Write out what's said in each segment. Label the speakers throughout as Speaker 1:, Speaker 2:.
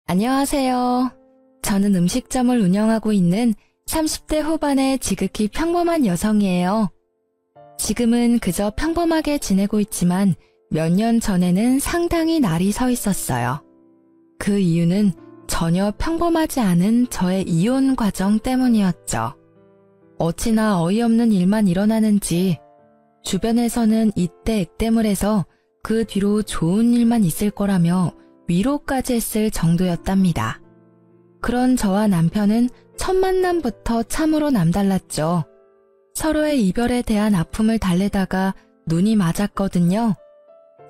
Speaker 1: 안녕하세요. 저는 음식점을 운영하고 있는 30대 후반의 지극히 평범한 여성이에요. 지금은 그저 평범하게 지내고 있지만 몇 년 전에는 상당히 날이 서 있었어요. 그 이유는 전혀 평범하지 않은 저의 이혼 과정 때문이었죠. 어찌나 어이없는 일만 일어나는지 주변에서는 이때 액땜을 해서 그 뒤로 좋은 일만 있을 거라며 위로까지 했을 정도였답니다. 그런 저와 남편은 첫 만남부터 참으로 남달랐죠. 서로의 이별에 대한 아픔을 달래다가 눈이 맞았거든요.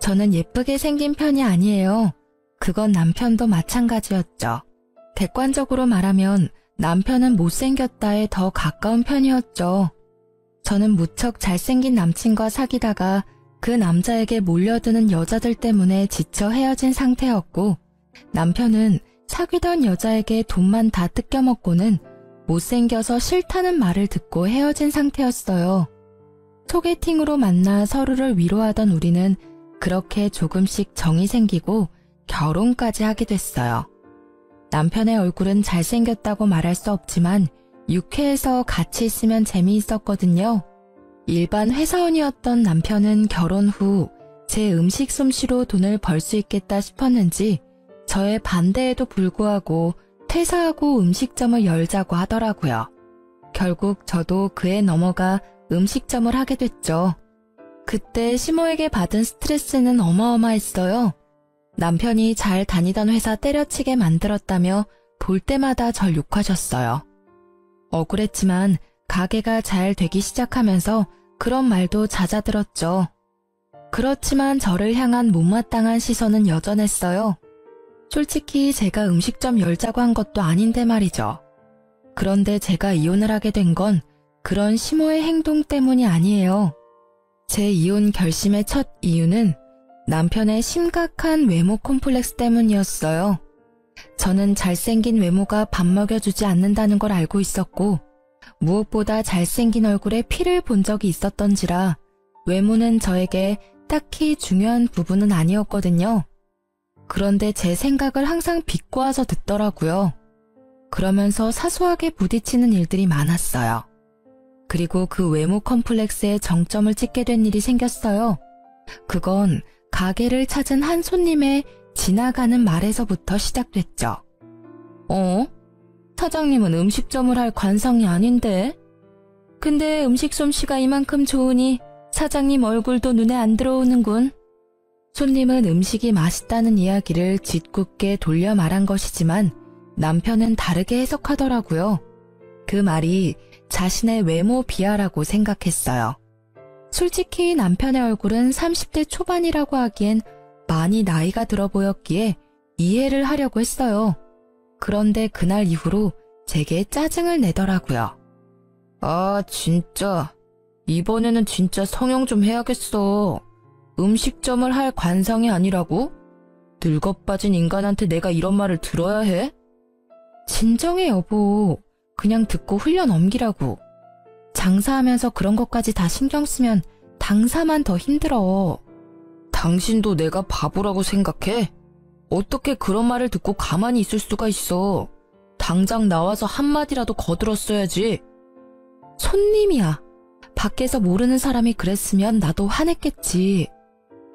Speaker 1: 저는 예쁘게 생긴 편이 아니에요. 그건 남편도 마찬가지였죠. 객관적으로 말하면 남편은 못생겼다에 더 가까운 편이었죠. 저는 무척 잘생긴 남친과 사귀다가 그 남자에게 몰려드는 여자들 때문에 지쳐 헤어진 상태였고, 남편은 사귀던 여자에게 돈만 다 뜯겨먹고는 못생겨서 싫다는 말을 듣고 헤어진 상태였어요. 소개팅으로 만나 서로를 위로하던 우리는 그렇게 조금씩 정이 생기고 결혼까지 하게 됐어요. 남편의 얼굴은 잘생겼다고 말할 수 없지만 유쾌해서 같이 있으면 재미있었거든요. 일반 회사원이었던 남편은 결혼 후 제 음식 솜씨로 돈을 벌 수 있겠다 싶었는지 저의 반대에도 불구하고 퇴사하고 음식점을 열자고 하더라고요. 결국 저도 그에 넘어가 음식점을 하게 됐죠. 그때 시모에게 받은 스트레스는 어마어마했어요. 남편이 잘 다니던 회사 때려치게 만들었다며 볼 때마다 절 욕하셨어요. 억울했지만 가게가 잘 되기 시작하면서 그런 말도 잦아들었죠. 그렇지만 저를 향한 못마땅한 시선은 여전했어요. 솔직히 제가 음식점 열자고 한 것도 아닌데 말이죠. 그런데 제가 이혼을 하게 된 건 그런 시모의 행동 때문이 아니에요. 제 이혼 결심의 첫 이유는 남편의 심각한 외모 콤플렉스 때문이었어요. 저는 잘생긴 외모가 밥 먹여주지 않는다는 걸 알고 있었고, 무엇보다 잘생긴 얼굴에 피를 본 적이 있었던지라 외모는 저에게 딱히 중요한 부분은 아니었거든요. 그런데 제 생각을 항상 비꼬아서 듣더라고요. 그러면서 사소하게 부딪히는 일들이 많았어요. 그리고 그 외모 컴플렉스에 정점을 찍게 된 일이 생겼어요. 그건 가게를 찾은 한 손님의 지나가는 말에서부터 시작됐죠. 사장님은 음식점을 할 관상이 아닌데? 근데 음식 솜씨가 이만큼 좋으니 사장님 얼굴도 눈에 안 들어오는군. 손님은 음식이 맛있다는 이야기를 짓궂게 돌려 말한 것이지만 남편은 다르게 해석하더라고요. 그 말이 자신의 외모 비하라고 생각했어요. 솔직히 남편의 얼굴은 30대 초반이라고 하기엔 많이 나이가 들어 보였기에 이해를 하려고 했어요. 그런데 그날 이후로 제게 짜증을 내더라고요. 아, 진짜. 이번에는 진짜 성형 좀 해야겠어. 음식점을 할 관상이 아니라고? 늙어빠진 인간한테 내가 이런 말을 들어야 해? 진정해, 여보. 그냥 듣고 흘려 넘기라고. 장사하면서 그런 것까지 다 신경 쓰면 당사만 더 힘들어. 당신도 내가 바보라고 생각해? 어떻게 그런 말을 듣고 가만히 있을 수가 있어. 당장 나와서 한마디라도 거들었어야지. 손님이야. 밖에서 모르는 사람이 그랬으면 나도 화냈겠지.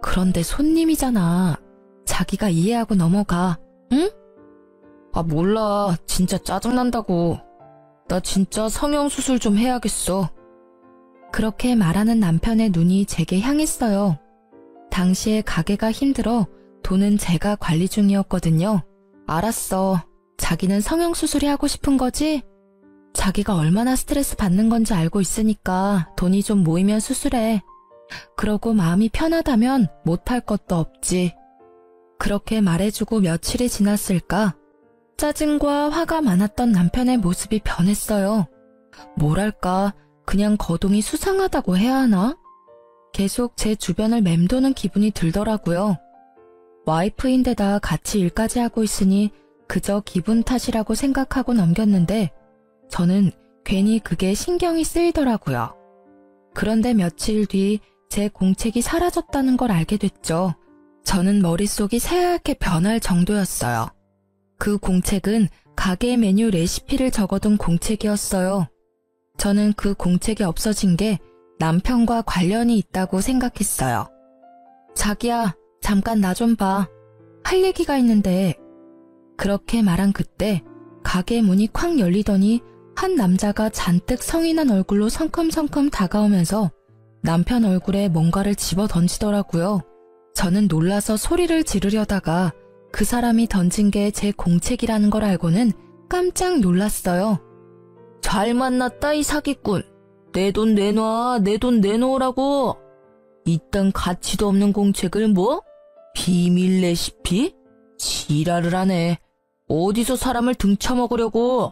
Speaker 1: 그런데 손님이잖아. 자기가 이해하고 넘어가. 응? 아, 몰라. 진짜 짜증난다고. 나 진짜 성형수술 좀 해야겠어. 그렇게 말하는 남편의 눈이 제게 향했어요. 당시에 가게가 힘들어 돈은 제가 관리 중이었거든요. 알았어. 자기는 성형수술이 하고 싶은 거지? 자기가 얼마나 스트레스 받는 건지 알고 있으니까 돈이 좀 모이면 수술해. 그러고 마음이 편하다면 못할 것도 없지. 그렇게 말해주고 며칠이 지났을까? 짜증과 화가 많았던 남편의 모습이 변했어요. 뭐랄까, 그냥 거동이 수상하다고 해야 하나? 계속 제 주변을 맴도는 기분이 들더라고요. 와이프인데다 같이 일까지 하고 있으니 그저 기분 탓이라고 생각하고 넘겼는데 저는 괜히 그게 신경이 쓰이더라고요. 그런데 며칠 뒤 제 공책이 사라졌다는 걸 알게 됐죠. 저는 머릿속이 새하얗게 변할 정도였어요. 그 공책은 가게 메뉴 레시피를 적어둔 공책이었어요. 저는 그 공책이 없어진 게 남편과 관련이 있다고 생각했어요. 자기야, 잠깐 나 좀 봐. 할 얘기가 있는데. 그렇게 말한 그때 가게 문이 콱 열리더니 한 남자가 잔뜩 성이 난 얼굴로 성큼성큼 다가오면서 남편 얼굴에 뭔가를 집어 던지더라고요. 저는 놀라서 소리를 지르려다가 그 사람이 던진 게 제 공책이라는 걸 알고는 깜짝 놀랐어요. 잘 만났다 이 사기꾼. 내 돈 내놔, 내 돈 내놓으라고. 이딴 가치도 없는 공책을 뭐? 비밀 레시피? 지랄을 하네. 어디서 사람을 등쳐먹으려고.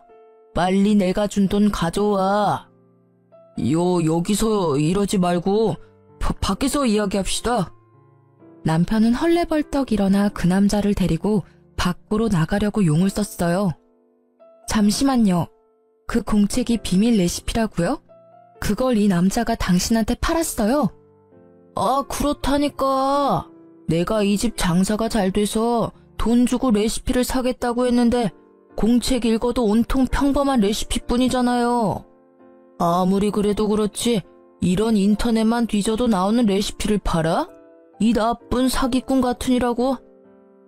Speaker 1: 빨리 내가 준 돈 가져와. 여기서 이러지 말고 밖에서 이야기합시다. 남편은 헐레벌떡 일어나 그 남자를 데리고 밖으로 나가려고 용을 썼어요. 잠시만요. 그 공책이 비밀 레시피라고요? 그걸 이 남자가 당신한테 팔았어요? 아, 그렇다니까. 내가 이 집 장사가 잘 돼서 돈 주고 레시피를 사겠다고 했는데 공책 읽어도 온통 평범한 레시피뿐이잖아요. 아무리 그래도 그렇지 이런 인터넷만 뒤져도 나오는 레시피를 팔아? 이 나쁜 사기꾼 같으니라고?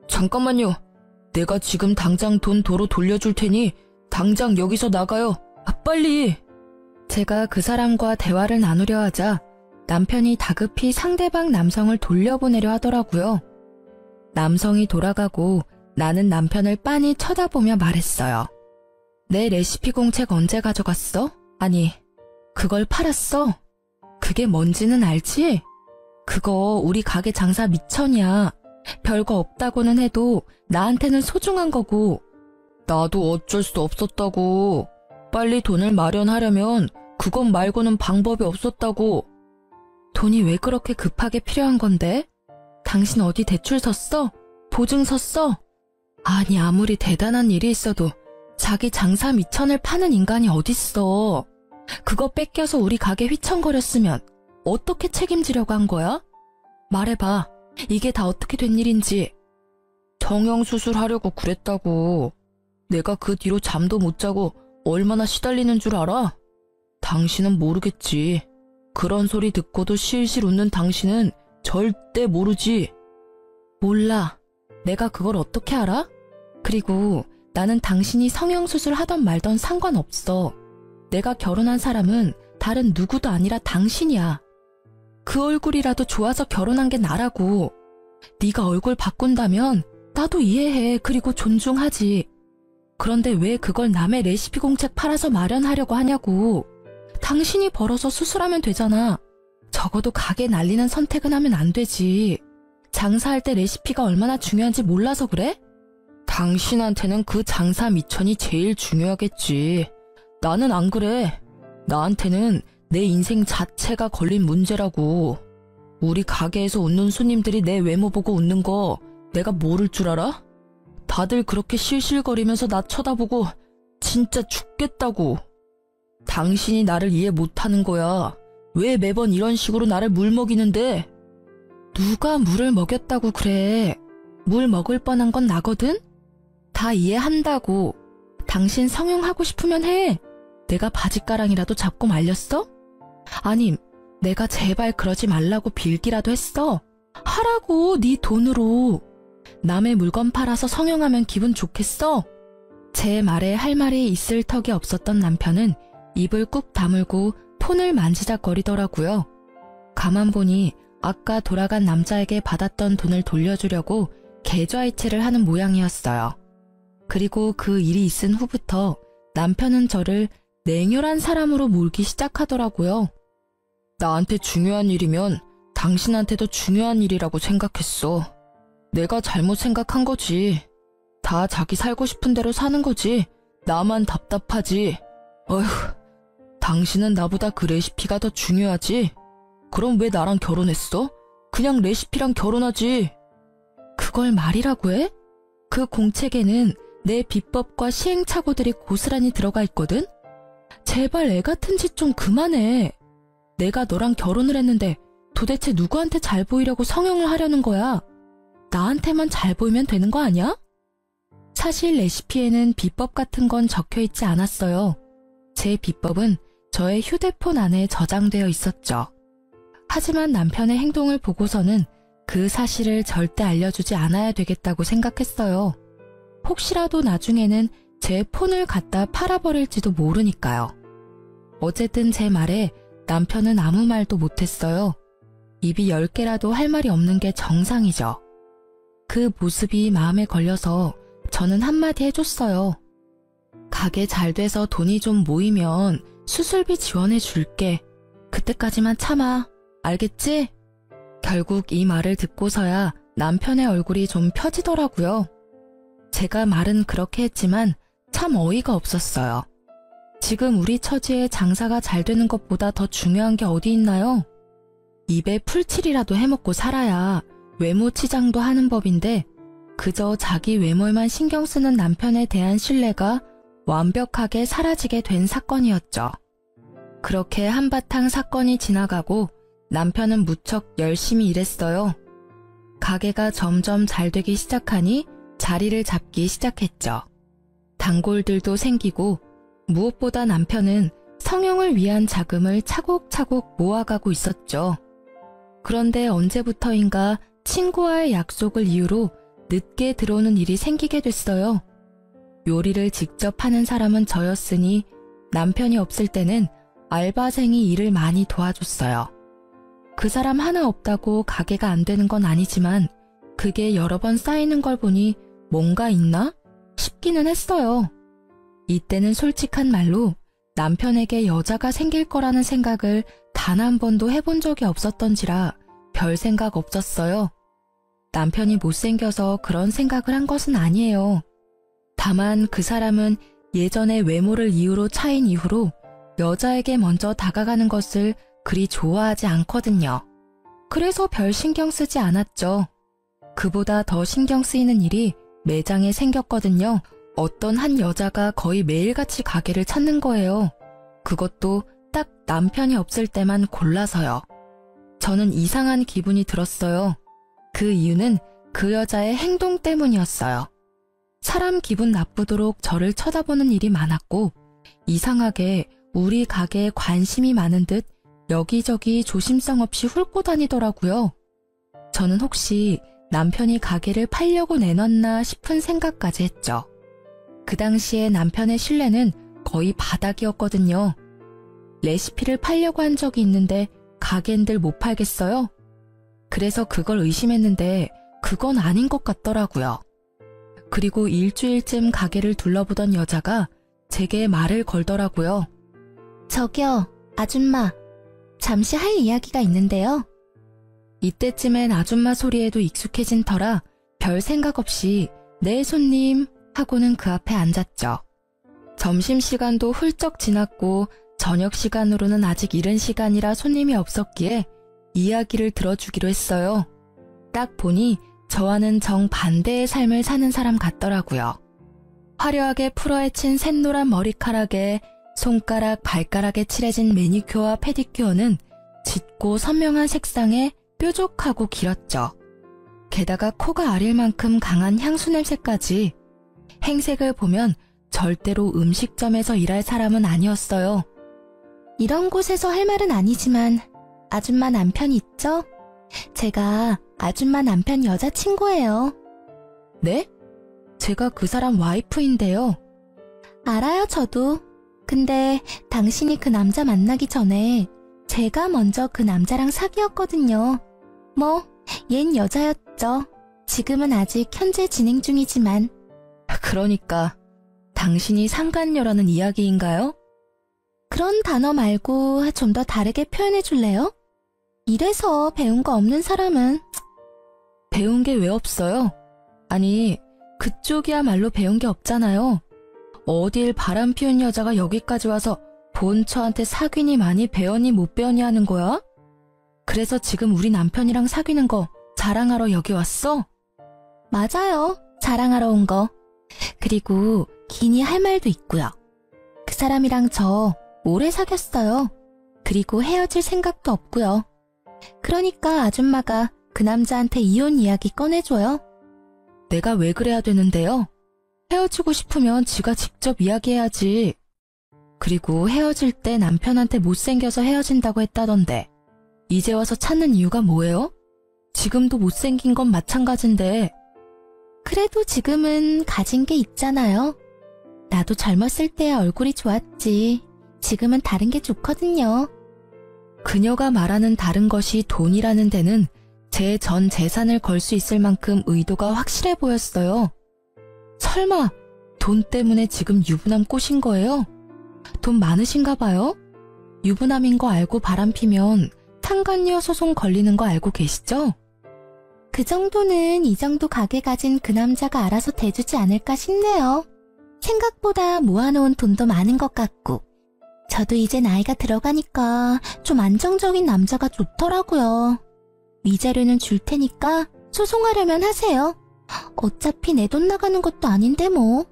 Speaker 1: 잠깐만요. 내가 지금 당장 돈 도로 돌려줄 테니 당장 여기서 나가요. 아, 빨리. 제가 그 사람과 대화를 나누려 하자 남편이 다급히 상대방 남성을 돌려보내려 하더라고요. 남성이 돌아가고 나는 남편을 빤히 쳐다보며 말했어요. 내 레시피 공책 언제 가져갔어? 아니, 그걸 팔았어? 그게 뭔지는 알지? 그거 우리 가게 장사 미천이야. 별거 없다고는 해도 나한테는 소중한 거고. 나도 어쩔 수 없었다고. 빨리 돈을 마련하려면 그것 말고는 방법이 없었다고. 돈이 왜 그렇게 급하게 필요한 건데? 당신 어디 대출 섰어? 보증 섰어? 아니, 아무리 대단한 일이 있어도 자기 장사 미천을 파는 인간이 어딨어. 그거 뺏겨서 우리 가게 휘청거렸으면 어떻게 책임지려고 한 거야? 말해봐. 이게 다 어떻게 된 일인지. 정형수술 하려고 그랬다고. 내가 그 뒤로 잠도 못 자고 얼마나 시달리는 줄 알아? 당신은 모르겠지. 그런 소리 듣고도 실실 웃는 당신은 절대 모르지. 몰라. 내가 그걸 어떻게 알아? 그리고 나는 당신이 성형수술 하던 말던 상관없어. 내가 결혼한 사람은 다른 누구도 아니라 당신이야. 그 얼굴이라도 좋아서 결혼한 게 나라고. 네가 얼굴 바꾼다면 나도 이해해. 그리고 존중하지. 그런데 왜 그걸 남의 레시피 공책 팔아서 마련하려고 하냐고. 당신이 벌어서 수술하면 되잖아. 적어도 가게 날리는 선택은 하면 안 되지. 장사할 때 레시피가 얼마나 중요한지 몰라서 그래? 당신한테는 그 장사 미천이 제일 중요하겠지. 나는 안 그래. 나한테는 내 인생 자체가 걸린 문제라고. 우리 가게에서 웃는 손님들이 내 외모 보고 웃는 거 내가 모를 줄 알아? 다들 그렇게 실실거리면서 나 쳐다보고 진짜 죽겠다고. 당신이 나를 이해 못하는 거야. 왜 매번 이런 식으로 나를 물 먹이는데? 누가 물을 먹였다고 그래. 물 먹을 뻔한 건 나거든? 다 이해한다고. 당신 성형하고 싶으면 해. 내가 바지가랑이라도 잡고 말렸어? 아님, 내가 제발 그러지 말라고 빌기라도 했어. 하라고, 네 돈으로. 남의 물건 팔아서 성형하면 기분 좋겠어? 제 말에 할 말이 있을 턱이 없었던 남편은 입을 꾹 다물고 폰을 만지작거리더라고요. 가만 보니 아까 돌아간 남자에게 받았던 돈을 돌려주려고 계좌이체를 하는 모양이었어요. 그리고 그 일이 있은 후부터 남편은 저를 냉혈한 사람으로 몰기 시작하더라고요. 나한테 중요한 일이면 당신한테도 중요한 일이라고 생각했어. 내가 잘못 생각한 거지. 다 자기 살고 싶은 대로 사는 거지. 나만 답답하지. 어휴, 당신은 나보다 그 레시피가 더 중요하지? 그럼 왜 나랑 결혼했어? 그냥 레시피랑 결혼하지. 그걸 말이라고 해? 그 공책에는 내 비법과 시행착오들이 고스란히 들어가 있거든? 제발 애 같은 짓 좀 그만해. 내가 너랑 결혼을 했는데 도대체 누구한테 잘 보이려고 성형을 하려는 거야? 나한테만 잘 보이면 되는 거 아니야? 사실 레시피에는 비법 같은 건 적혀 있지 않았어요. 제 비법은 저의 휴대폰 안에 저장되어 있었죠. 하지만 남편의 행동을 보고서는 그 사실을 절대 알려주지 않아야 되겠다고 생각했어요. 혹시라도 나중에는 제 폰을 갖다 팔아버릴지도 모르니까요. 어쨌든 제 말에 남편은 아무 말도 못했어요. 입이 10개라도 할 말이 없는 게 정상이죠. 그 모습이 마음에 걸려서 저는 한마디 해줬어요. 가게 잘 돼서 돈이 좀 모이면 수술비 지원해 줄게. 그때까지만 참아. 알겠지? 결국 이 말을 듣고서야 남편의 얼굴이 좀 펴지더라고요. 제가 말은 그렇게 했지만 참 어이가 없었어요. 지금 우리 처지에 장사가 잘 되는 것보다 더 중요한 게 어디 있나요? 입에 풀칠이라도 해먹고 살아야 외모 치장도 하는 법인데 그저 자기 외모에만 신경 쓰는 남편에 대한 신뢰가 완벽하게 사라지게 된 사건이었죠. 그렇게 한바탕 사건이 지나가고 남편은 무척 열심히 일했어요. 가게가 점점 잘 되기 시작하니 자리를 잡기 시작했죠. 단골들도 생기고 무엇보다 남편은 성형을 위한 자금을 차곡차곡 모아가고 있었죠. 그런데 언제부터인가 친구와의 약속을 이유로 늦게 들어오는 일이 생기게 됐어요. 요리를 직접 하는 사람은 저였으니 남편이 없을 때는 알바생이 일을 많이 도와줬어요. 그 사람 하나 없다고 가게가 안 되는 건 아니지만 그게 여러 번 쌓이는 걸 보니 뭔가 있나 싶기는 했어요. 이때는 솔직한 말로 남편에게 여자가 생길 거라는 생각을 단 한 번도 해본 적이 없었던지라 별 생각 없었어요. 남편이 못생겨서 그런 생각을 한 것은 아니에요. 다만 그 사람은 예전에 외모를 이유로 차인 이후로 여자에게 먼저 다가가는 것을 그리 좋아하지 않거든요. 그래서 별 신경 쓰지 않았죠. 그보다 더 신경 쓰이는 일이 매장에 생겼거든요. 어떤 한 여자가 거의 매일같이 가게를 찾는 거예요. 그것도 딱 남편이 없을 때만 골라서요. 저는 이상한 기분이 들었어요. 그 이유는 그 여자의 행동 때문이었어요. 사람 기분 나쁘도록 저를 쳐다보는 일이 많았고 이상하게 우리 가게에 관심이 많은 듯 여기저기 조심성 없이 훑고 다니더라고요. 저는 혹시 남편이 가게를 팔려고 내놨나 싶은 생각까지 했죠. 그 당시에 남편의 신뢰는 거의 바닥이었거든요. 레시피를 팔려고 한 적이 있는데 가게인들 못 팔겠어요? 그래서 그걸 의심했는데 그건 아닌 것 같더라고요. 그리고 일주일쯤 가게를 둘러보던 여자가 제게 말을 걸더라고요. 저기요, 아줌마. 잠시 할 이야기가 있는데요. 이때쯤엔 아줌마 소리에도 익숙해진 터라 별 생각 없이 네 손님 하고는 그 앞에 앉았죠. 점심시간도 훌쩍 지났고 저녁시간으로는 아직 이른 시간이라 손님이 없었기에 이야기를 들어주기로 했어요. 딱 보니 저와는 정반대의 삶을 사는 사람 같더라고요. 화려하게 풀어헤친 샛노란 머리카락에 손가락, 발가락에 칠해진 매니큐어와 페디큐어는 짙고 선명한 색상에 뾰족하고 길었죠. 게다가 코가 아릴 만큼 강한 향수 냄새까지. 행색을 보면 절대로 음식점에서 일할 사람은 아니었어요. 이런 곳에서 할 말은 아니지만 아줌마 남편 있죠? 제가 아줌마 남편 여자친구예요. 네? 제가 그 사람 와이프인데요. 알아요, 저도. 근데 당신이 그 남자 만나기 전에 제가 먼저 그 남자랑 사귀었거든요. 뭐, 얜 여자였죠. 지금은 아직 현재 진행 중이지만. 그러니까 당신이 상간녀라는 이야기인가요? 그런 단어 말고 좀 더 다르게 표현해 줄래요? 이래서 배운 거 없는 사람은. 배운 게 왜 없어요? 아니, 그쪽이야말로 배운 게 없잖아요. 어딜 바람 피운 여자가 여기까지 와서 본처한테 사귀니 많이 배웠니 못 배웠니 하는 거야? 그래서 지금 우리 남편이랑 사귀는 거 자랑하러 여기 왔어? 맞아요. 자랑하러 온 거. 그리고 기니 할 말도 있고요. 그 사람이랑 저 오래 사귀었어요. 그리고 헤어질 생각도 없고요. 그러니까 아줌마가 그 남자한테 이혼 이야기 꺼내줘요. 내가 왜 그래야 되는데요? 헤어지고 싶으면 지가 직접 이야기해야지. 그리고 헤어질 때 남편한테 못생겨서 헤어진다고 했다던데 이제 와서 찾는 이유가 뭐예요? 지금도 못생긴 건 마찬가지인데. 그래도 지금은 가진 게 있잖아요. 나도 젊었을 때야 얼굴이 좋았지. 지금은 다른 게 좋거든요. 그녀가 말하는 다른 것이 돈이라는 데는 제 전 재산을 걸 수 있을 만큼 의도가 확실해 보였어요. 설마 돈 때문에 지금 유부남 꼬신 거예요? 돈 많으신가 봐요? 유부남인 거 알고 바람피면 상간녀 소송 걸리는 거 알고 계시죠? 그 정도는 이 정도 가게 가진 그 남자가 알아서 대주지 않을까 싶네요. 생각보다 모아놓은 돈도 많은 것 같고. 저도 이제 나이가 들어가니까 좀 안정적인 남자가 좋더라고요. 위자료는 줄 테니까 소송하려면 하세요. 어차피 내 돈 나가는 것도 아닌데 뭐.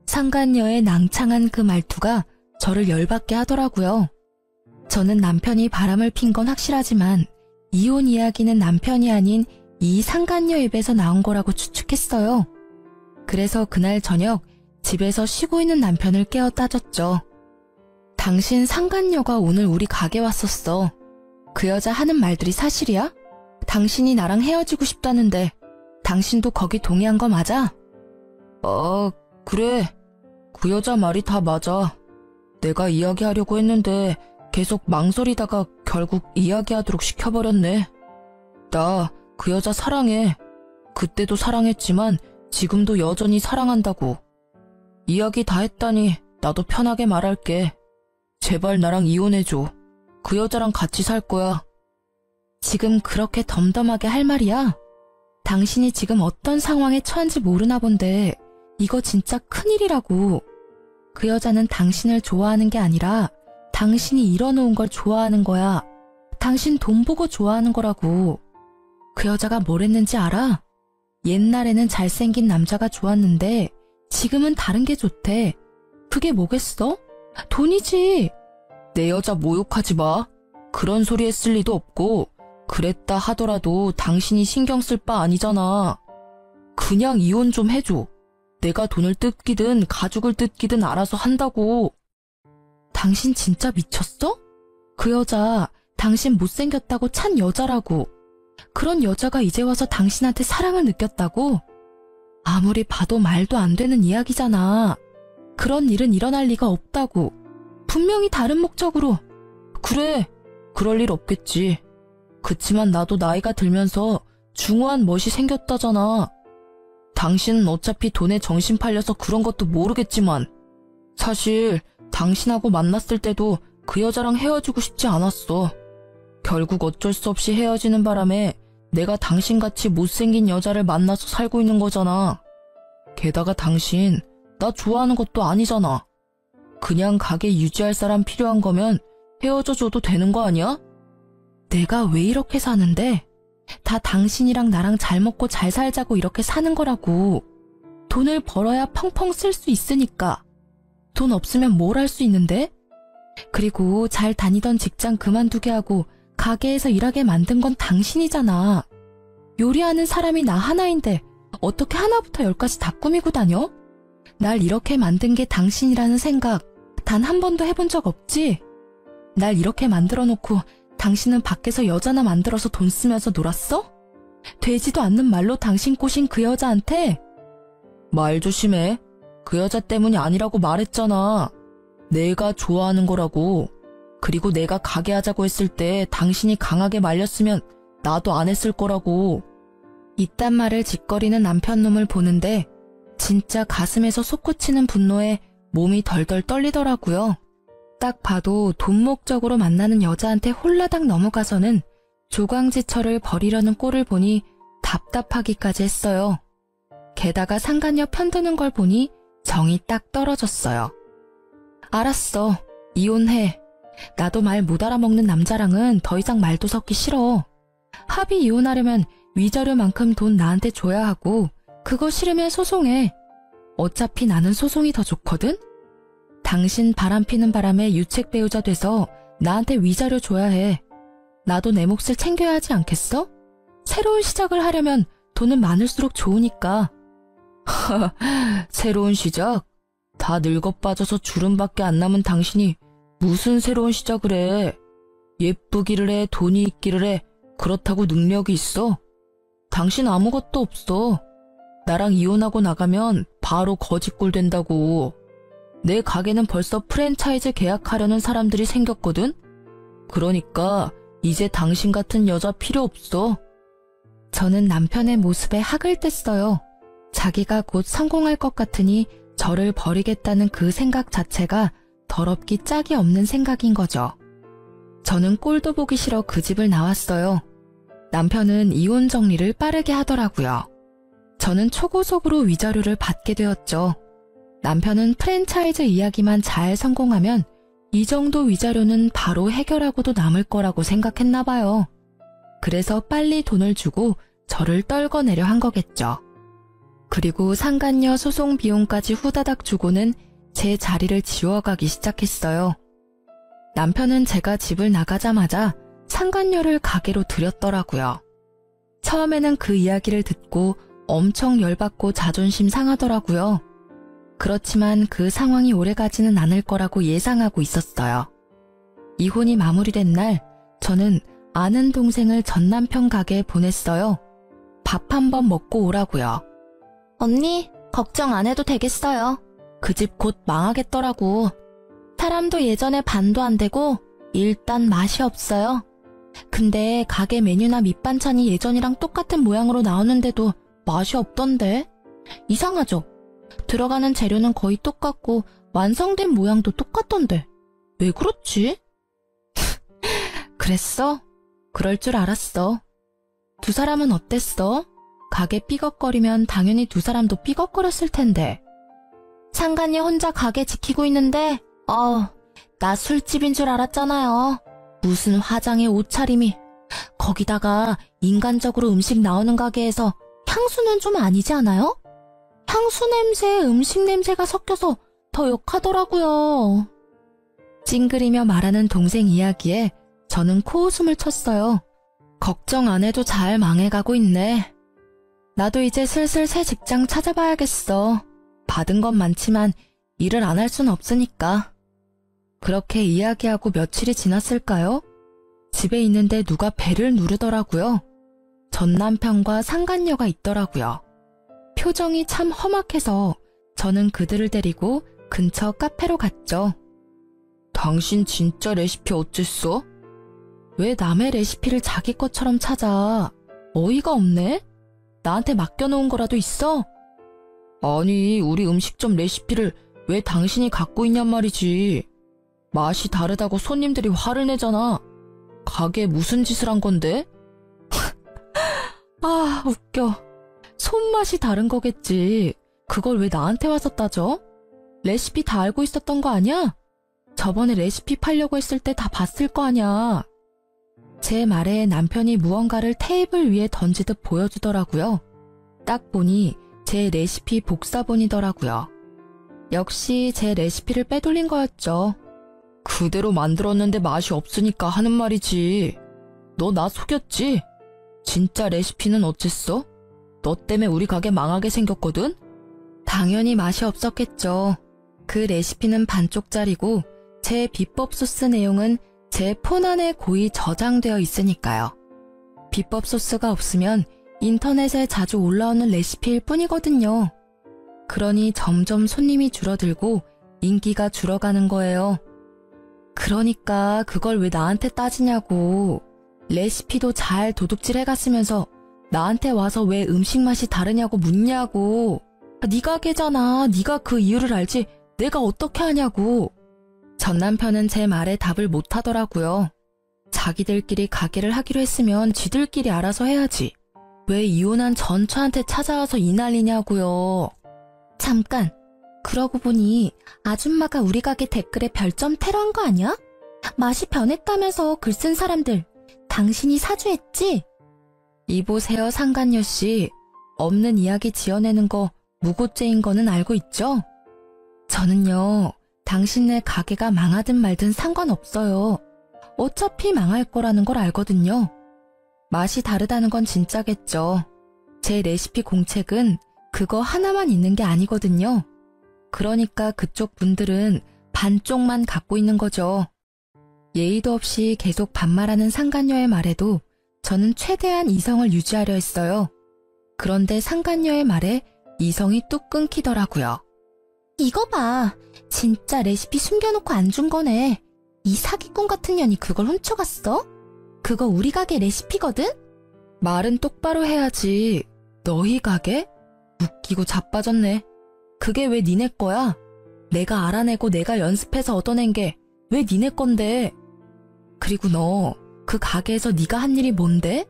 Speaker 1: 상간녀의 낭창한 그 말투가 저를 열받게 하더라고요. 저는 남편이 바람을 핀 건 확실하지만 이혼 이야기는 남편이 아닌 이 상간녀 입에서 나온 거라고 추측했어요. 그래서 그날 저녁 집에서 쉬고 있는 남편을 깨워 따졌죠. 당신 상간녀가 오늘 우리 가게 왔었어. 그 여자 하는 말들이 사실이야? 당신이 나랑 헤어지고 싶다는데 당신도 거기 동의한 거 맞아? 그래. 그 여자 말이 다 맞아. 내가 이야기하려고 했는데 계속 망설이다가 결국 이야기하도록 시켜버렸네. 나 그 여자 사랑해. 그때도 사랑했지만 지금도 여전히 사랑한다고. 이야기 다 했다니 나도 편하게 말할게. 제발 나랑 이혼해줘. 그 여자랑 같이 살 거야. 지금 그렇게 덤덤하게 할 말이야? 당신이 지금 어떤 상황에 처한지 모르나 본데 이거 진짜 큰일이라고. 그 여자는 당신을 좋아하는 게 아니라 당신이 이뤄놓은 걸 좋아하는 거야. 당신 돈 보고 좋아하는 거라고. 그 여자가 뭘 했는지 알아? 옛날에는 잘생긴 남자가 좋았는데 지금은 다른 게 좋대. 그게 뭐겠어? 돈이지. 내 여자 모욕하지 마. 그런 소리 했을 리도 없고 그랬다 하더라도 당신이 신경 쓸 바 아니잖아. 그냥 이혼 좀 해줘. 내가 돈을 뜯기든 가죽을 뜯기든 알아서 한다고. 당신 진짜 미쳤어? 그 여자 당신 못생겼다고 찬 여자라고. 그런 여자가 이제 와서 당신한테 사랑을 느꼈다고? 아무리 봐도 말도 안 되는 이야기잖아. 그런 일은 일어날 리가 없다고. 분명히 다른 목적으로. 그래, 그럴 일 없겠지. 그치만 나도 나이가 들면서 중후한 멋이 생겼다잖아. 당신은 어차피 돈에 정신 팔려서 그런 것도 모르겠지만 사실 당신하고 만났을 때도 그 여자랑 헤어지고 싶지 않았어. 결국 어쩔 수 없이 헤어지는 바람에 내가 당신같이 못생긴 여자를 만나서 살고 있는 거잖아. 게다가 당신 나 좋아하는 것도 아니잖아. 그냥 가게 유지할 사람 필요한 거면 헤어져 줘도 되는 거 아니야? 내가 왜 이렇게 사는데? 다 당신이랑 나랑 잘 먹고 잘 살자고 이렇게 사는 거라고. 돈을 벌어야 펑펑 쓸 수 있으니까. 돈 없으면 뭘 할 수 있는데? 그리고 잘 다니던 직장 그만두게 하고 가게에서 일하게 만든 건 당신이잖아. 요리하는 사람이 나 하나인데 어떻게 하나부터 열까지 다 꾸미고 다녀? 날 이렇게 만든 게 당신이라는 생각 단 한 번도 해본 적 없지? 날 이렇게 만들어 놓고 당신은 밖에서 여자나 만들어서 돈 쓰면서 놀았어? 되지도 않는 말로 당신 꼬신 그 여자한테? 말 조심해. 그 여자 때문이 아니라고 말했잖아. 내가 좋아하는 거라고. 그리고 내가 가게 하자고 했을 때 당신이 강하게 말렸으면 나도 안 했을 거라고. 이딴 말을 짓거리는 남편 놈을 보는데 진짜 가슴에서 솟구치는 분노에 몸이 덜덜 떨리더라고요. 딱 봐도 돈 목적으로 만나는 여자한테 홀라당 넘어가서는 조광지철을 버리려는 꼴을 보니 답답하기까지 했어요. 게다가 상간녀 편드는 걸 보니 정이 딱 떨어졌어요. 알았어. 이혼해. 나도 말 못 알아먹는 남자랑은 더 이상 말도 섞기 싫어. 합의 이혼하려면 위자료만큼 돈 나한테 줘야 하고 그거 싫으면 소송해. 어차피 나는 소송이 더 좋거든? 당신 바람피는 바람에 유책 배우자 돼서 나한테 위자료 줘야 해. 나도 내 몫을 챙겨야 하지 않겠어? 새로운 시작을 하려면 돈은 많을수록 좋으니까. 새로운 시작? 다 늙어 빠져서 주름밖에 안 남은 당신이 무슨 새로운 시작을 해? 예쁘기를 해, 돈이 있기를 해. 그렇다고 능력이 있어? 당신 아무것도 없어. 나랑 이혼하고 나가면 바로 거지꼴 된다고. 내 가게는 벌써 프랜차이즈 계약하려는 사람들이 생겼거든? 그러니까 이제 당신 같은 여자 필요 없어. 저는 남편의 모습에 학을 뗐어요. 자기가 곧 성공할 것 같으니 저를 버리겠다는 그 생각 자체가 더럽기 짝이 없는 생각인 거죠. 저는 꼴도 보기 싫어 그 집을 나왔어요. 남편은 이혼 정리를 빠르게 하더라고요. 저는 초고속으로 위자료를 받게 되었죠. 남편은 프랜차이즈 이야기만 잘 성공하면 이 정도 위자료는 바로 해결하고도 남을 거라고 생각했나 봐요. 그래서 빨리 돈을 주고 저를 떨궈내려 한 거겠죠. 그리고 상간녀 소송 비용까지 후다닥 주고는 제 자리를 지워가기 시작했어요. 남편은 제가 집을 나가자마자 상간녀를 가게로 들였더라고요. 처음에는 그 이야기를 듣고 엄청 열받고 자존심 상하더라고요. 그렇지만 그 상황이 오래가지는 않을 거라고 예상하고 있었어요. 이혼이 마무리된 날 저는 아는 동생을 전 남편 가게에 보냈어요. 밥 한번 먹고 오라고요. 언니, 걱정 안 해도 되겠어요. 그 집 곧 망하겠더라고. 사람도 예전에 반도 안 되고 일단 맛이 없어요. 근데 가게 메뉴나 밑반찬이 예전이랑 똑같은 모양으로 나오는데도 맛이 없던데? 이상하죠? 들어가는 재료는 거의 똑같고 완성된 모양도 똑같던데 왜 그렇지? 그랬어? 그럴 줄 알았어. 두 사람은 어땠어? 가게 삐걱거리면 당연히 두 사람도 삐걱거렸을 텐데. 상간녀 혼자 가게 지키고 있는데 나 술집인 줄 알았잖아요. 무슨 화장에 옷차림이. 거기다가 인간적으로 음식 나오는 가게에서 향수는 좀 아니지 않아요? 향수 냄새에 음식 냄새가 섞여서 더 역하더라고요. 찡그리며 말하는 동생 이야기에 저는 코웃음을 쳤어요. 걱정 안 해도 잘 망해가고 있네. 나도 이제 슬슬 새 직장 찾아봐야겠어. 받은 건 많지만 일을 안 할 순 없으니까. 그렇게 이야기하고 며칠이 지났을까요? 집에 있는데 누가 배를 누르더라고요. 전 남편과 상간녀가 있더라고요. 표정이 참 험악해서 저는 그들을 데리고 근처 카페로 갔죠. 당신 진짜 레시피 어쨌어? 왜 남의 레시피를 자기 것처럼 찾아? 어이가 없네? 나한테 맡겨놓은 거라도 있어? 아니, 우리 음식점 레시피를 왜 당신이 갖고 있냔 말이지. 맛이 다르다고 손님들이 화를 내잖아. 가게에 무슨 짓을 한 건데? 아, 웃겨. 손맛이 다른 거겠지. 그걸 왜 나한테 와서 따져? 레시피 다 알고 있었던 거 아니야? 저번에 레시피 팔려고 했을 때 다 봤을 거 아니야. 제 말에 남편이 무언가를 테이블 위에 던지듯 보여주더라고요. 딱 보니 제 레시피 복사본이더라고요. 역시 제 레시피를 빼돌린 거였죠. 그대로 만들었는데 맛이 없으니까 하는 말이지. 너 나 속였지? 진짜 레시피는 어쨌어? 너 때문에 우리 가게 망하게 생겼거든? 당연히 맛이 없었겠죠. 그 레시피는 반쪽짜리고 제 비법 소스 내용은 제 폰 안에 고이 저장되어 있으니까요. 비법 소스가 없으면 인터넷에 자주 올라오는 레시피일 뿐이거든요. 그러니 점점 손님이 줄어들고 인기가 줄어가는 거예요. 그러니까 그걸 왜 나한테 따지냐고. 레시피도 잘 도둑질 해갔으면서 나한테 와서 왜 음식 맛이 다르냐고 묻냐고. 네 가게잖아. 네가 그 이유를 알지 내가 어떻게 하냐고. 전 남편은 제 말에 답을 못 하더라고요. 자기들끼리 가게를 하기로 했으면 지들끼리 알아서 해야지. 왜 이혼한 전처한테 찾아와서 이 난리냐고요. 잠깐. 그러고 보니 아줌마가 우리 가게 댓글에 별점 테러한 거 아니야? 맛이 변했다면서 글 쓴 사람들 당신이 사주했지? 이보세요 상간녀 씨. 없는 이야기 지어내는 거 무고죄인 거는 알고 있죠? 저는요. 당신네 가게가 망하든 말든 상관없어요. 어차피 망할 거라는 걸 알거든요. 맛이 다르다는 건 진짜겠죠. 제 레시피 공책은 그거 하나만 있는 게 아니거든요. 그러니까 그쪽 분들은 반쪽만 갖고 있는 거죠. 예의도 없이 계속 반말하는 상간녀의 말에도 저는 최대한 이성을 유지하려 했어요. 그런데 상간녀의 말에 이성이 뚝 끊기더라고요. 이거 봐. 진짜 레시피 숨겨놓고 안 준 거네. 이 사기꾼 같은 년이 그걸 훔쳐갔어? 그거 우리 가게 레시피거든? 말은 똑바로 해야지. 너희 가게? 웃기고 자빠졌네. 그게 왜 니네 거야? 내가 알아내고 내가 연습해서 얻어낸 게 왜 니네 건데? 그리고 너 그 가게에서 네가 한 일이 뭔데?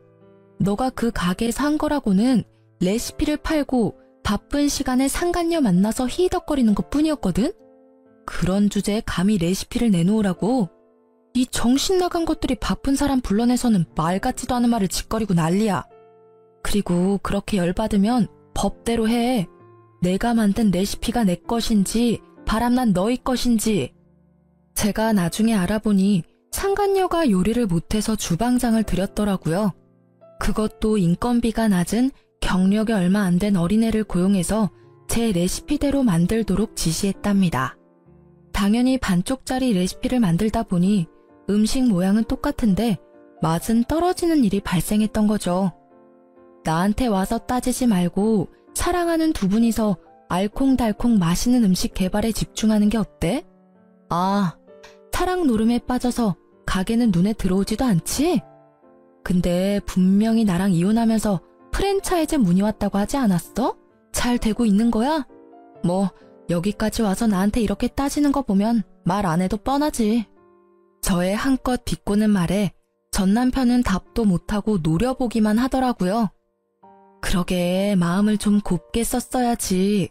Speaker 1: 너가 그 가게에서 한 거라고는 레시피를 팔고 바쁜 시간에 상간녀 만나서 히히덕거리는 것뿐이었거든? 그런 주제에 감히 레시피를 내놓으라고? 이 정신 나간 것들이 바쁜 사람 불러내서는 말 같지도 않은 말을 짓거리고 난리야. 그리고 그렇게 열받으면 법대로 해. 내가 만든 레시피가 내 것인지 바람난 너희 것인지. 제가 나중에 알아보니 상간녀가 요리를 못해서 주방장을 들였더라고요. 그것도 인건비가 낮은 경력이 얼마 안 된 어린애를 고용해서 제 레시피대로 만들도록 지시했답니다. 당연히 반쪽짜리 레시피를 만들다 보니 음식 모양은 똑같은데 맛은 떨어지는 일이 발생했던 거죠. 나한테 와서 따지지 말고 사랑하는 두 분이서 알콩달콩 맛있는 음식 개발에 집중하는 게 어때? 아, 사랑 노름에 빠져서 가게는 눈에 들어오지도 않지? 근데 분명히 나랑 이혼하면서 프랜차이즈 문의 왔다고 하지 않았어? 잘 되고 있는 거야? 뭐 여기까지 와서 나한테 이렇게 따지는 거 보면 말 안 해도 뻔하지. 저의 한껏 비꼬는 말에 전 남편은 답도 못하고 노려보기만 하더라고요. 그러게 마음을 좀 곱게 썼어야지.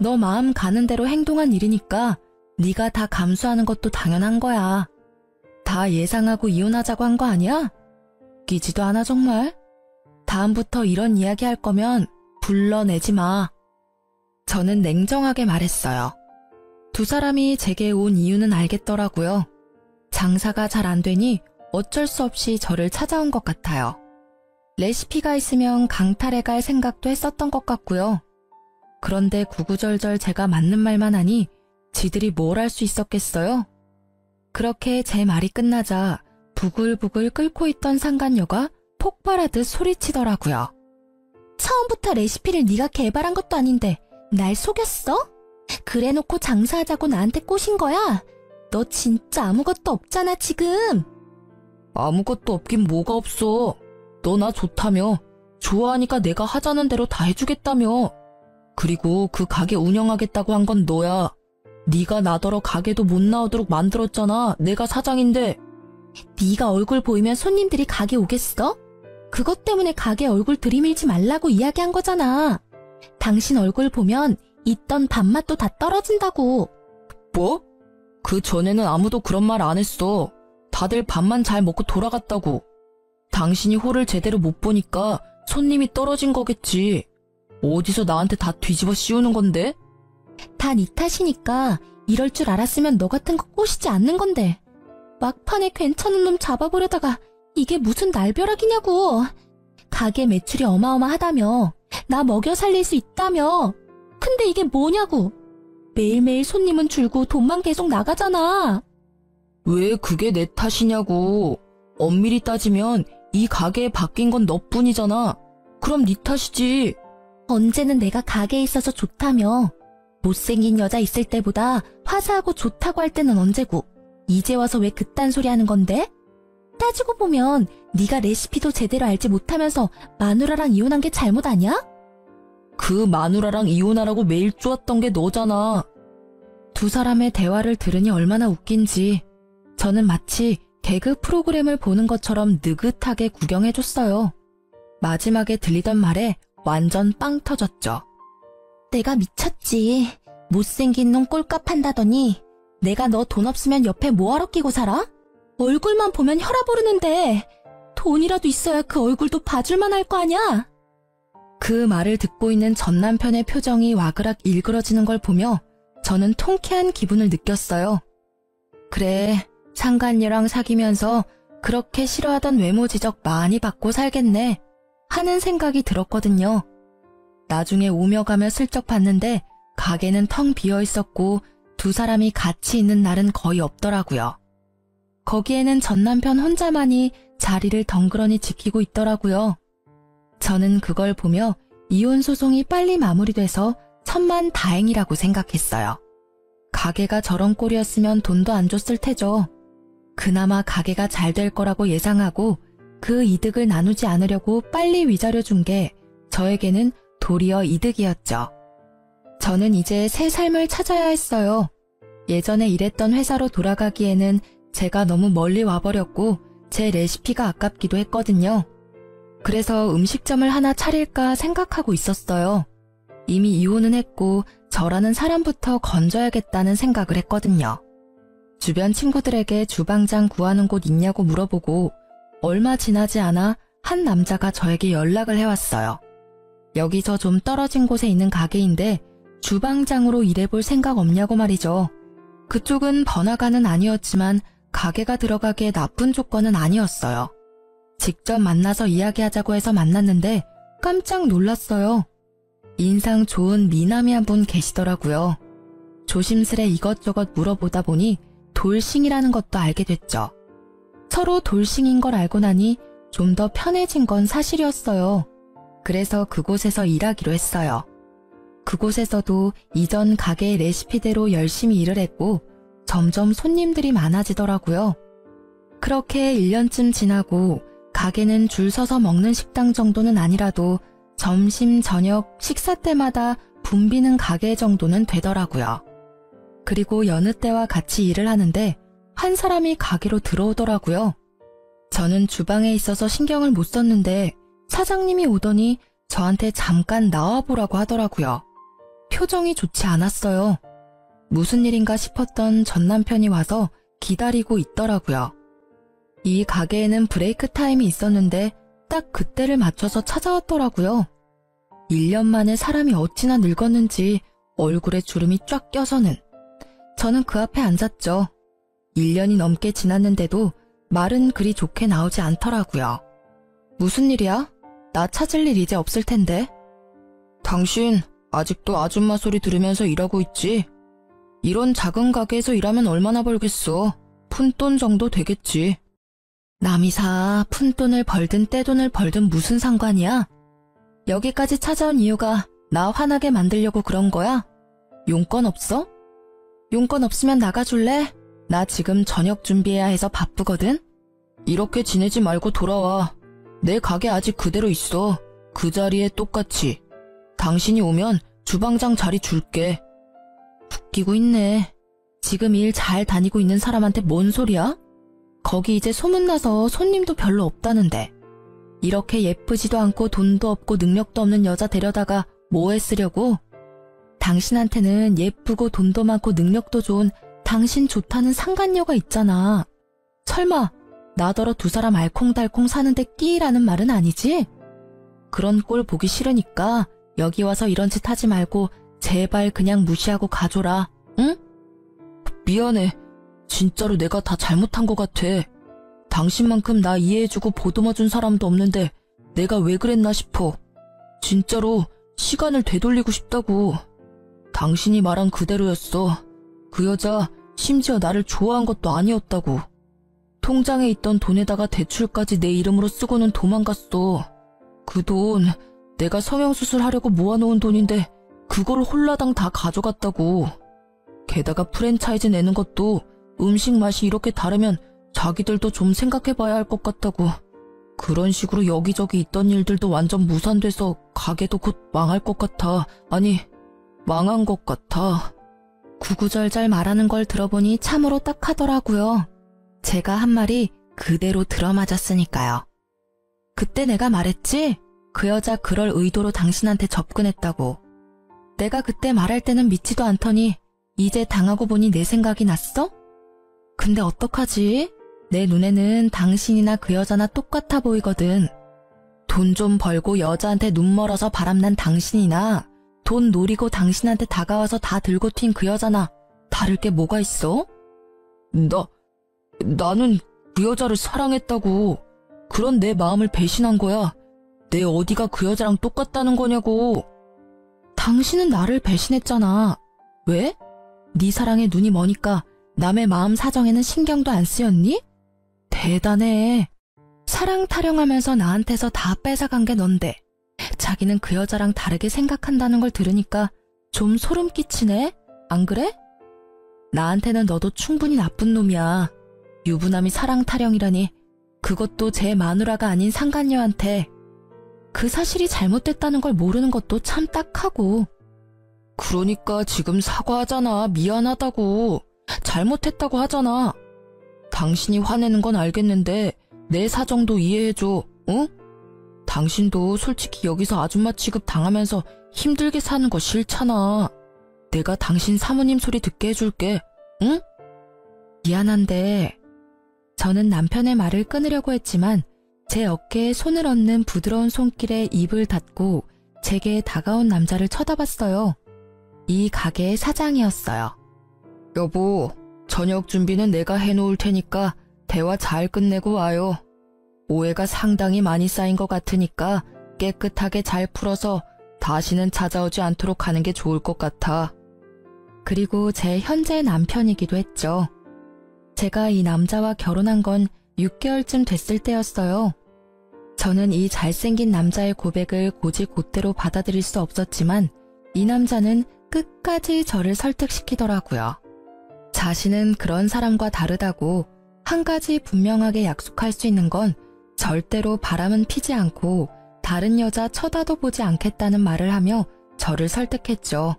Speaker 1: 너 마음 가는 대로 행동한 일이니까 네가 다 감수하는 것도 당연한 거야. 다 예상하고 이혼하자고 한 거 아니야? 웃기지도 않아 정말. 다음부터 이런 이야기 할 거면 불러내지 마. 저는 냉정하게 말했어요. 두 사람이 제게 온 이유는 알겠더라고요. 장사가 잘 안 되니 어쩔 수 없이 저를 찾아온 것 같아요. 레시피가 있으면 강탈해 갈 생각도 했었던 것 같고요. 그런데 구구절절 제가 맞는 말만 하니 지들이 뭘 할 수 있었겠어요? 그렇게 제 말이 끝나자 부글부글 끓고 있던 상간녀가 폭발하듯 소리치더라고요. 처음부터 레시피를 네가 개발한 것도 아닌데 날 속였어? 그래놓고 장사하자고 나한테 꼬신 거야? 너 진짜 아무것도 없잖아 지금. 아무것도 없긴 뭐가 없어. 너 나 좋다며. 좋아하니까 내가 하자는 대로 다 해주겠다며. 그리고 그 가게 운영하겠다고 한 건 너야. 네가 나더러 가게도 못 나오도록 만들었잖아. 내가 사장인데. 네가 얼굴 보이면 손님들이 가게 오겠어? 그것 때문에 가게 얼굴 들이밀지 말라고 이야기한 거잖아. 당신 얼굴 보면 있던 밥맛도 다 떨어진다고. 뭐? 그 전에는 아무도 그런 말 안 했어. 다들 밥만 잘 먹고 돌아갔다고. 당신이 홀을 제대로 못 보니까 손님이 떨어진 거겠지. 어디서 나한테 다 뒤집어 씌우는 건데? 다 네 탓이니까 이럴 줄 알았으면 너 같은 거 꼬시지 않는 건데. 막판에 괜찮은 놈 잡아보려다가 이게 무슨 날벼락이냐고. 가게 매출이 어마어마하다며. 나 먹여 살릴 수 있다며. 근데 이게 뭐냐고. 매일매일 손님은 줄고 돈만 계속 나가잖아. 왜 그게 내 탓이냐고. 엄밀히 따지면 이 가게에 바뀐 건 너뿐이잖아. 그럼 네 탓이지. 언제는 내가 가게에 있어서 좋다며. 못생긴 여자 있을 때보다 화사하고 좋다고 할 때는 언제고. 이제 와서 왜 그딴 소리 하는 건데? 따지고 보면 네가 레시피도 제대로 알지 못하면서 마누라랑 이혼한 게 잘못 아니야? 그 마누라랑 이혼하라고 매일 쪼았던 게 너잖아. 두 사람의 대화를 들으니 얼마나 웃긴지 저는 마치 개그 프로그램을 보는 것처럼 느긋하게 구경해줬어요. 마지막에 들리던 말에 완전 빵 터졌죠. 내가 미쳤지. 못생긴 놈 꼴값 한다더니 내가 너 돈 없으면 옆에 뭐하러 끼고 살아? 얼굴만 보면 혈압 오르는데 돈이라도 있어야 그 얼굴도 봐줄만 할 거 아냐? 그 말을 듣고 있는 전 남편의 표정이 와그락 일그러지는 걸 보며 저는 통쾌한 기분을 느꼈어요. 그래, 상간녀랑 사귀면서 그렇게 싫어하던 외모 지적 많이 받고 살겠네 하는 생각이 들었거든요. 나중에 오며 가며 슬쩍 봤는데 가게는 텅 비어 있었고 두 사람이 같이 있는 날은 거의 없더라고요. 거기에는 전 남편 혼자만이 자리를 덩그러니 지키고 있더라고요. 저는 그걸 보며 이혼 소송이 빨리 마무리돼서 천만다행이라고 생각했어요. 가게가 저런 꼴이었으면 돈도 안 줬을 테죠. 그나마 가게가 잘 될 거라고 예상하고 그 이득을 나누지 않으려고 빨리 위자료 준 게 저에게는 도리어 이득이었죠. 저는 이제 새 삶을 찾아야 했어요. 예전에 일했던 회사로 돌아가기에는 제가 너무 멀리 와버렸고 제 레시피가 아깝기도 했거든요. 그래서 음식점을 하나 차릴까 생각하고 있었어요. 이미 이혼은 했고 저라는 사람부터 건져야겠다는 생각을 했거든요. 주변 친구들에게 주방장 구하는 곳 있냐고 물어보고 얼마 지나지 않아 한 남자가 저에게 연락을 해왔어요. 여기서 좀 떨어진 곳에 있는 가게인데 주방장으로 일해볼 생각 없냐고 말이죠. 그쪽은 번화가는 아니었지만 가게가 들어가기에 나쁜 조건은 아니었어요. 직접 만나서 이야기하자고 해서 만났는데 깜짝 놀랐어요. 인상 좋은 미남이 한 분 계시더라고요. 조심스레 이것저것 물어보다 보니 돌싱이라는 것도 알게 됐죠. 서로 돌싱인 걸 알고 나니 좀 더 편해진 건 사실이었어요. 그래서 그곳에서 일하기로 했어요. 그곳에서도 이전 가게의 레시피대로 열심히 일을 했고 점점 손님들이 많아지더라고요. 그렇게 1년쯤 지나고 가게는 줄 서서 먹는 식당 정도는 아니라도 점심, 저녁, 식사 때마다 붐비는 가게 정도는 되더라고요. 그리고 여느 때와 같이 일을 하는데 한 사람이 가게로 들어오더라고요. 저는 주방에 있어서 신경을 못 썼는데 사장님이 오더니 저한테 잠깐 나와보라고 하더라고요. 표정이 좋지 않았어요. 무슨 일인가 싶었던 전 남편이 와서 기다리고 있더라고요. 이 가게에는 브레이크 타임이 있었는데 딱 그때를 맞춰서 찾아왔더라고요. 1년 만에 사람이 어찌나 늙었는지 얼굴에 주름이 쫙 껴서는. 저는 그 앞에 앉았죠. 1년이 넘게 지났는데도 말은 그리 좋게 나오지 않더라고요. 무슨 일이야? 나 찾을 일 이제 없을 텐데. 당신 아직도 아줌마 소리 들으면서 일하고 있지? 이런 작은 가게에서 일하면 얼마나 벌겠어? 푼돈 정도 되겠지. 남이사 푼돈을 벌든 떼돈을 벌든 무슨 상관이야? 여기까지 찾아온 이유가 나 화나게 만들려고 그런 거야? 용건 없어? 용건 없으면 나가줄래? 나 지금 저녁 준비해야 해서 바쁘거든? 이렇게 지내지 말고 돌아와. 내 가게 아직 그대로 있어. 그 자리에 똑같이. 당신이 오면 주방장 자리 줄게. 웃기고 있네. 지금 일 잘 다니고 있는 사람한테 뭔 소리야? 거기 이제 소문나서 손님도 별로 없다는데. 이렇게 예쁘지도 않고 돈도 없고 능력도 없는 여자 데려다가 뭐에 쓰려고? 당신한테는 예쁘고 돈도 많고 능력도 좋은 당신 좋다는 상간녀가 있잖아. 설마 나더러 두 사람 알콩달콩 사는데 끼라는 말은 아니지? 그런 꼴 보기 싫으니까 여기 와서 이런 짓 하지 말고 제발 그냥 무시하고 가줘라. 응? 미안해. 진짜로 내가 다 잘못한 것 같아. 당신만큼 나 이해해주고 보듬어준 사람도 없는데 내가 왜 그랬나 싶어. 진짜로 시간을 되돌리고 싶다고. 당신이 말한 그대로였어. 그 여자 심지어 나를 좋아한 것도 아니었다고. 통장에 있던 돈에다가 대출까지 내 이름으로 쓰고는 도망갔어. 그 돈 내가 성형수술 하려고 모아놓은 돈인데 그걸 홀라당 다 가져갔다고. 게다가 프랜차이즈 내는 것도 음식 맛이 이렇게 다르면 자기들도 좀 생각해봐야 할 것 같다고. 그런 식으로 여기저기 있던 일들도 완전 무산돼서 가게도 곧 망할 것 같아. 아니, 망한 것 같아. 구구절절 말하는 걸 들어보니 참으로 딱하더라고요. 제가 한 말이 그대로 들어맞았으니까요. 그때 내가 말했지? 그 여자 그럴 의도로 당신한테 접근했다고. 내가 그때 말할 때는 믿지도 않더니 이제 당하고 보니 내 생각이 났어? 근데 어떡하지? 내 눈에는 당신이나 그 여자나 똑같아 보이거든. 돈 좀 벌고 여자한테 눈 멀어서 바람난 당신이나 돈 노리고 당신한테 다가와서 다 들고 튄 그 여자나 다를 게 뭐가 있어? 나는 그 여자를 사랑했다고. 그런 내 마음을 배신한 거야. 내 어디가 그 여자랑 똑같다는 거냐고. 당신은 나를 배신했잖아. 왜? 네 사랑에 눈이 머니까 남의 마음 사정에는 신경도 안 쓰였니? 대단해. 사랑 타령하면서 나한테서 다 뺏어간 게 넌데 자기는 그 여자랑 다르게 생각한다는 걸 들으니까 좀 소름 끼치네? 안 그래? 나한테는 너도 충분히 나쁜 놈이야. 유부남이 사랑 타령이라니. 그것도 제 마누라가 아닌 상간녀한테. 그 사실이 잘못됐다는 걸 모르는 것도 참 딱하고. 그러니까 지금 사과하잖아. 미안하다고. 잘못했다고 하잖아. 당신이 화내는 건 알겠는데 내 사정도 이해해줘. 응? 당신도 솔직히 여기서 아줌마 취급 당하면서 힘들게 사는 거 싫잖아. 내가 당신 사모님 소리 듣게 해줄게. 응? 미안한데 저는 남편의 말을 끊으려고 했지만 제 어깨에 손을 얹는 부드러운 손길에 입을 닫고 제게 다가온 남자를 쳐다봤어요. 이 가게의 사장이었어요. 여보, 저녁 준비는 내가 해놓을 테니까 대화 잘 끝내고 와요. 오해가 상당히 많이 쌓인 것 같으니까 깨끗하게 잘 풀어서 다시는 찾아오지 않도록 하는 게 좋을 것 같아. 그리고 제 현재 남편이기도 했죠. 제가 이 남자와 결혼한 건 6개월쯤 됐을 때였어요. 저는 이 잘생긴 남자의 고백을 곧이곧대로 받아들일 수 없었지만 이 남자는 끝까지 저를 설득시키더라고요. 자신은 그런 사람과 다르다고 한 가지 분명하게 약속할 수 있는 건 절대로 바람은 피지 않고 다른 여자 쳐다도 보지 않겠다는 말을 하며 저를 설득했죠.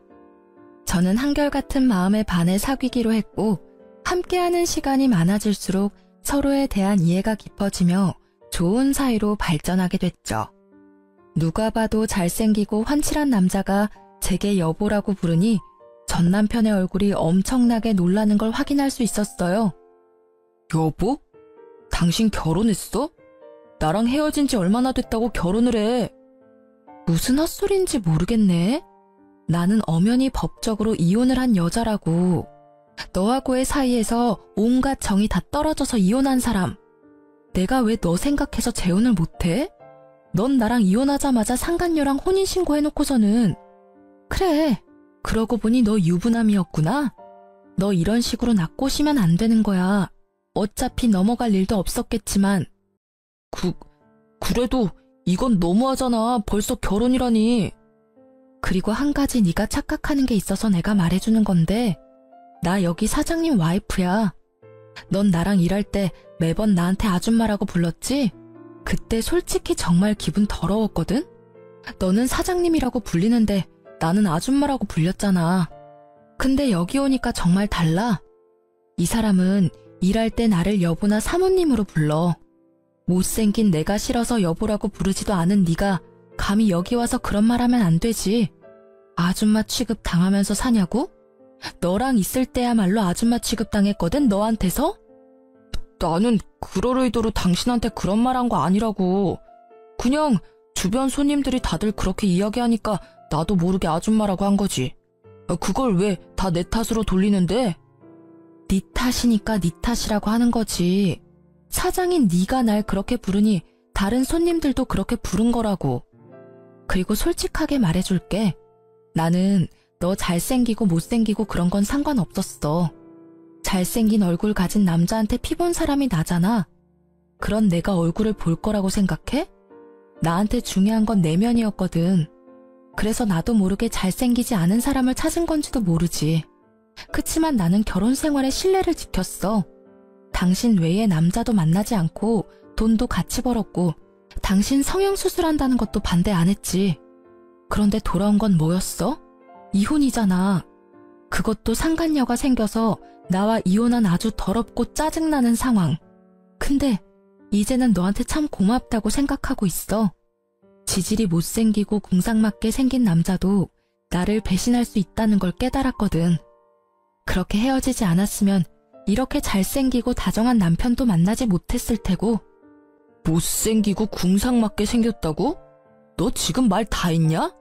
Speaker 1: 저는 한결같은 마음에 반해 사귀기로 했고 함께하는 시간이 많아질수록 서로에 대한 이해가 깊어지며 좋은 사이로 발전하게 됐죠. 누가 봐도 잘생기고 환칠한 남자가 제게 여보라고 부르니 전 남편의 얼굴이 엄청나게 놀라는 걸 확인할 수 있었어요. 여보? 당신 결혼했어? 나랑 헤어진 지 얼마나 됐다고 결혼을 해? 무슨 헛소리인지 모르겠네. 나는 엄연히 법적으로 이혼을 한 여자라고. 너하고의 사이에서 온갖 정이 다 떨어져서 이혼한 사람. 내가 왜 너 생각해서 재혼을 못해? 넌 나랑 이혼하자마자 상간녀랑 혼인신고해놓고서는. 그래, 그러고 보니 너 유부남이었구나. 너 이런 식으로 나 꼬시면 안 되는 거야. 어차피 넘어갈 일도 없었겠지만. 그래도 이건 너무하잖아. 벌써 결혼이라니. 그리고 한 가지 네가 착각하는 게 있어서 내가 말해주는 건데 나 여기 사장님 와이프야. 넌 나랑 일할 때 매번 나한테 아줌마라고 불렀지? 그때 솔직히 정말 기분 더러웠거든? 너는 사장님이라고 불리는데 나는 아줌마라고 불렸잖아. 근데 여기 오니까 정말 달라. 이 사람은 일할 때 나를 여보나 사모님으로 불러. 못생긴 내가 싫어서 여보라고 부르지도 않은 네가 감히 여기 와서 그런 말 하면 안 되지. 아줌마 취급 당하면서 사냐고? 너랑 있을 때야말로 아줌마 취급 당했거든, 너한테서? 나는 그럴 의도로 당신한테 그런 말 한 거 아니라고. 그냥 주변 손님들이 다들 그렇게 이야기하니까 나도 모르게 아줌마라고 한 거지. 그걸 왜 다 내 탓으로 돌리는데? 네 탓이니까 네 탓이라고 하는 거지. 사장인 네가 날 그렇게 부르니 다른 손님들도 그렇게 부른 거라고. 그리고 솔직하게 말해줄게. 나는 너 잘생기고 못생기고 그런 건 상관없었어. 잘생긴 얼굴 가진 남자한테 피본 사람이 나잖아. 그런 내가 얼굴을 볼 거라고 생각해? 나한테 중요한 건 내면이었거든. 그래서 나도 모르게 잘생기지 않은 사람을 찾은 건지도 모르지. 그치만 나는 결혼 생활에 신뢰를 지켰어. 당신 외에 남자도 만나지 않고 돈도 같이 벌었고 당신 성형수술한다는 것도 반대 안 했지. 그런데 돌아온 건 뭐였어? 이혼이잖아. 그것도 상간녀가 생겨서 나와 이혼한 아주 더럽고 짜증나는 상황. 근데 이제는 너한테 참 고맙다고 생각하고 있어. 지질이 못생기고 궁상맞게 생긴 남자도 나를 배신할 수 있다는 걸 깨달았거든. 그렇게 헤어지지 않았으면 이렇게 잘생기고 다정한 남편도 만나지 못했을 테고. 못생기고 궁상맞게 생겼다고? 너 지금 말 다 했냐?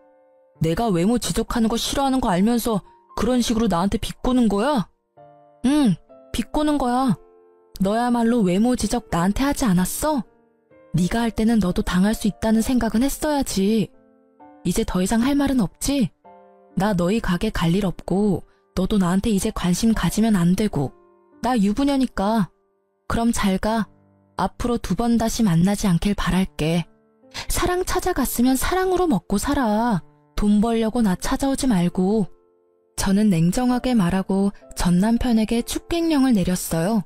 Speaker 1: 내가 외모 지적하는 거 싫어하는 거 알면서 그런 식으로 나한테 비꼬는 거야? 응, 비꼬는 거야. 너야말로 외모 지적 나한테 하지 않았어? 네가 할 때는 너도 당할 수 있다는 생각은 했어야지. 이제 더 이상 할 말은 없지? 나 너희 가게 갈 일 없고 너도 나한테 이제 관심 가지면 안 되고 나 유부녀니까. 그럼 잘 가. 앞으로 2번 다시 만나지 않길 바랄게. 사랑 찾아갔으면 사랑으로 먹고 살아. 돈 벌려고 나 찾아오지 말고. 저는 냉정하게 말하고 전 남편에게 축객령을 내렸어요.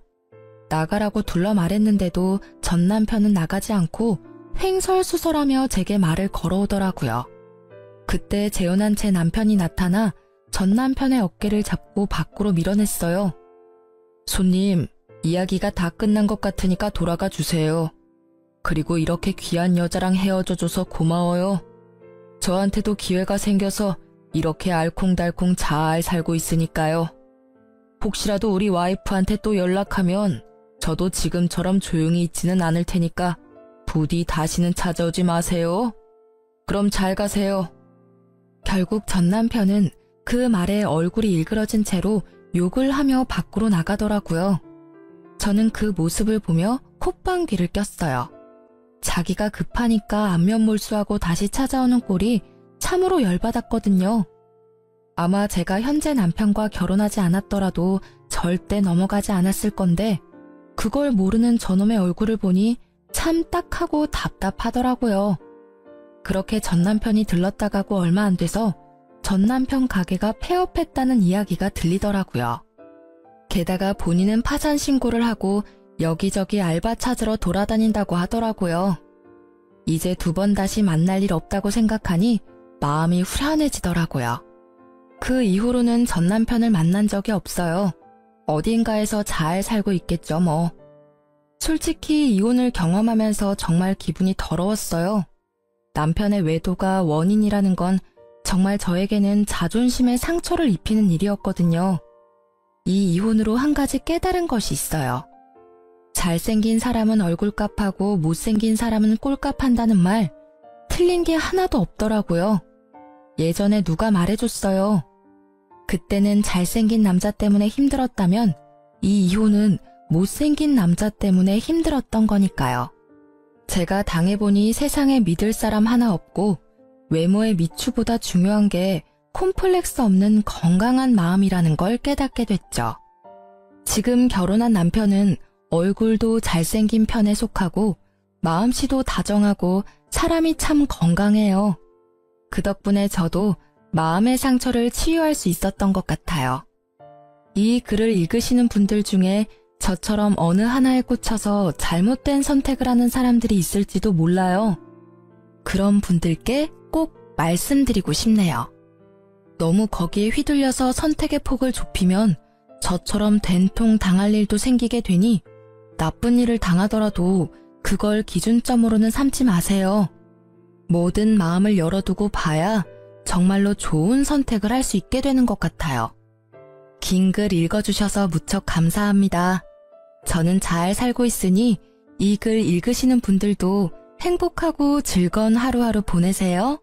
Speaker 1: 나가라고 둘러 말했는데도 전 남편은 나가지 않고 횡설수설하며 제게 말을 걸어오더라고요. 그때 재혼한 제 남편이 나타나 전 남편의 어깨를 잡고 밖으로 밀어냈어요. 손님, 이야기가 다 끝난 것 같으니까 돌아가 주세요. 그리고 이렇게 귀한 여자랑 헤어져줘서 고마워요. 저한테도 기회가 생겨서 이렇게 알콩달콩 잘 살고 있으니까요. 혹시라도 우리 와이프한테 또 연락하면 저도 지금처럼 조용히 있지는 않을 테니까 부디 다시는 찾아오지 마세요. 그럼 잘 가세요. 결국 전 남편은 그 말에 얼굴이 일그러진 채로 욕을 하며 밖으로 나가더라고요. 저는 그 모습을 보며 콧방귀를 꼈어요. 자기가 급하니까 안면몰수하고 다시 찾아오는 꼴이 참으로 열받았거든요. 아마 제가 현재 남편과 결혼하지 않았더라도 절대 넘어가지 않았을 건데 그걸 모르는 저놈의 얼굴을 보니 참 딱하고 답답하더라고요. 그렇게 전 남편이 들렀다 가고 얼마 안 돼서 전 남편 가게가 폐업했다는 이야기가 들리더라고요. 게다가 본인은 파산 신고를 하고 여기저기 알바 찾으러 돌아다닌다고 하더라고요. 이제 2번 다시 만날 일 없다고 생각하니 마음이 후련해지더라고요. 그 이후로는 전 남편을 만난 적이 없어요. 어딘가에서 잘 살고 있겠죠 뭐. 솔직히 이혼을 경험하면서 정말 기분이 더러웠어요. 남편의 외도가 원인이라는 건 정말 저에게는 자존심에 상처를 입히는 일이었거든요. 이 이혼으로 한 가지 깨달은 것이 있어요. 잘생긴 사람은 얼굴값하고 못생긴 사람은 꼴값한다는 말 틀린 게 하나도 없더라고요. 예전에 누가 말해줬어요. 그때는 잘생긴 남자 때문에 힘들었다면 이 이혼은 못생긴 남자 때문에 힘들었던 거니까요. 제가 당해보니 세상에 믿을 사람 하나 없고 외모의 미추보다 중요한 게 콤플렉스 없는 건강한 마음이라는 걸 깨닫게 됐죠. 지금 결혼한 남편은 얼굴도 잘생긴 편에 속하고 마음씨도 다정하고 사람이 참 건강해요. 그 덕분에 저도 마음의 상처를 치유할 수 있었던 것 같아요. 이 글을 읽으시는 분들 중에 저처럼 어느 하나에 꽂혀서 잘못된 선택을 하는 사람들이 있을지도 몰라요. 그런 분들께 꼭 말씀드리고 싶네요. 너무 거기에 휘둘려서 선택의 폭을 좁히면 저처럼 된통 당할 일도 생기게 되니 나쁜 일을 당하더라도 그걸 기준점으로는 삼지 마세요. 모든 마음을 열어두고 봐야 정말로 좋은 선택을 할 수 있게 되는 것 같아요. 긴 글 읽어주셔서 무척 감사합니다. 저는 잘 살고 있으니 이 글 읽으시는 분들도 행복하고 즐거운 하루하루 보내세요.